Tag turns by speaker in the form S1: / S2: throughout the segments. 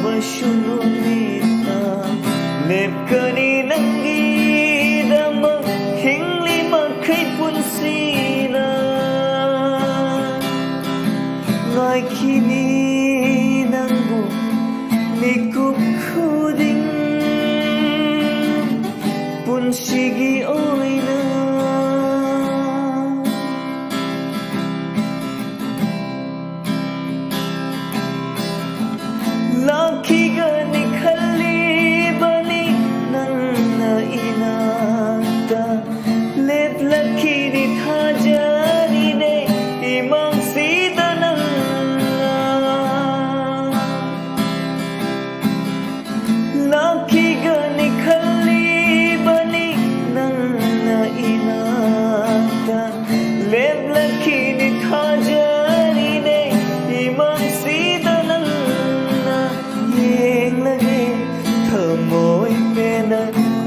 S1: amasung lumita Lepkani nanggidamang hingli magkay punsina Ngay kini nangbo nikup kuding Punsigi oy na Laki gani kalibani nang nainata Let laki ni thajani ne imang sita nang Laki gani kalibani nang nainata Let laki ni thajani ne imang sita nang Yeng lagi thamoy pena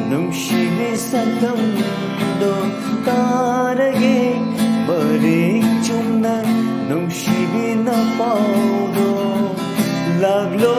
S1: nungshini sa tamdo Tarage maring chumna nungshini na paudo Laglo